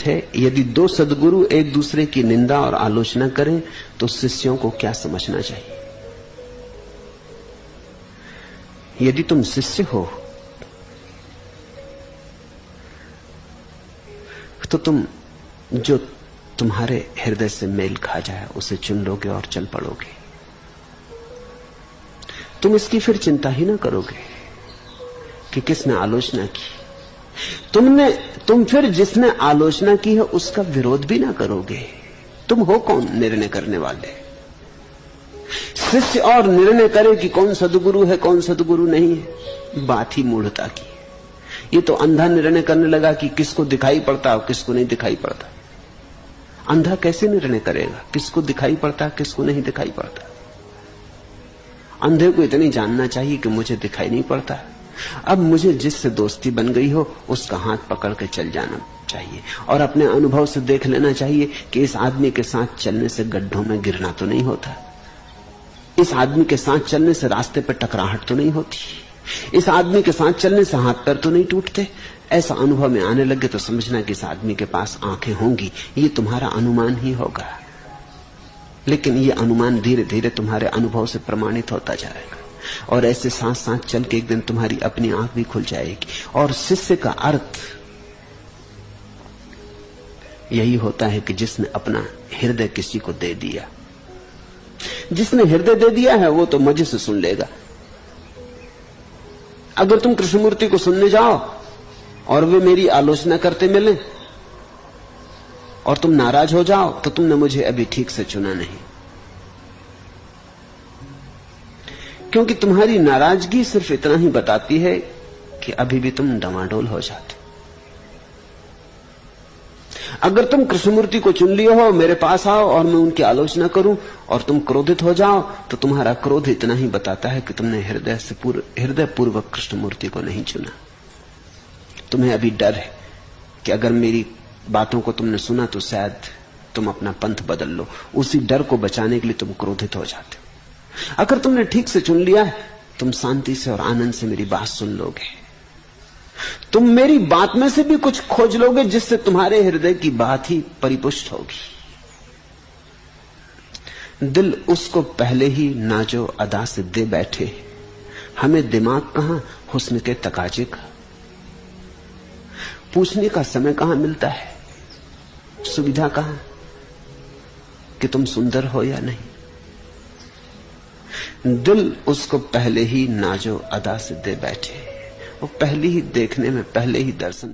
है, यदि दो सद्गुरु एक दूसरे की निंदा और आलोचना करें तो शिष्यों को क्या समझना चाहिए? यदि तुम शिष्य हो तो तुम जो तुम्हारे हृदय से मेल खा जाए उसे चुन लोगे और चल पड़ोगे। तुम इसकी फिर चिंता ही ना करोगे कि किसने आलोचना की। तुम फिर जिसने आलोचना की है उसका विरोध भी ना करोगे। तुम हो कौन निर्णय करने वाले? शिष्य और निर्णय करे कि कौन सद्गुरु है कौन सद्गुरु नहीं है, बात ही मूढ़ता की है। ये तो अंधा निर्णय करने लगा कि किसको दिखाई पड़ता और किसको नहीं दिखाई पड़ता। अंधा कैसे निर्णय करेगा किसको दिखाई पड़ता किसको नहीं दिखाई पड़ता? अंधे को इतनी जानना चाहिए कि मुझे दिखाई नहीं पड़ता, अब मुझे जिससे दोस्ती बन गई हो उसका हाथ पकड़ के चल जाना चाहिए और अपने अनुभव से देख लेना चाहिए कि इस आदमी के साथ चलने से गड्ढों में गिरना तो नहीं होता, इस आदमी के साथ चलने से रास्ते पर टकराहट तो नहीं होती, इस आदमी के साथ चलने से हाथ पैर तो नहीं टूटते। ऐसा अनुभव में आने लगे तो समझना कि इस आदमी के पास आंखें होंगी। ये तुम्हारा अनुमान ही होगा, लेकिन ये अनुमान धीरे धीरे तुम्हारे अनुभव से प्रमाणित होता जाएगा और ऐसे साथ साथ चल के एक दिन तुम्हारी अपनी आंख भी खुल जाएगी। और शिष्य का अर्थ यही होता है कि जिसने अपना हृदय किसी को दे दिया। जिसने हृदय दे दिया है वो तो मजे से सुन लेगा। अगर तुम कृष्णमूर्ति को सुनने जाओ और वे मेरी आलोचना करते मिले और तुम नाराज हो जाओ तो तुमने मुझे अभी ठीक से चुना नहीं, क्योंकि तुम्हारी नाराजगी सिर्फ इतना ही बताती है कि अभी भी तुम डमाडोल हो जाते। अगर तुम कृष्णमूर्ति को चुन लिए हो, मेरे पास आओ और मैं उनकी आलोचना करूं और तुम क्रोधित हो जाओ तो तुम्हारा क्रोध इतना ही बताता है कि तुमने हृदय पूर्वक कृष्णमूर्ति को नहीं चुना। तुम्हें अभी डर है कि अगर मेरी बातों को तुमने सुना तो शायद तुम अपना पंथ बदल लो। उसी डर को बचाने के लिए तुम क्रोधित हो जाते हो। अगर तुमने ठीक से चुन लिया है, तुम शांति से और आनंद से मेरी बात सुन लोगे। तुम मेरी बात में से भी कुछ खोज लोगे जिससे तुम्हारे हृदय की बात ही परिपुष्ट होगी। दिल उसको पहले ही नाजो अदा से दे बैठे, हमें दिमाग कहां हुस्न के तकाजे का। पूछने का समय कहां मिलता है, सुविधा कहां कि तुम सुंदर हो या नहीं। दिल उसको पहले ही नाजो अदा से दे बैठे, वो पहले ही देखने में पहले ही दर्शन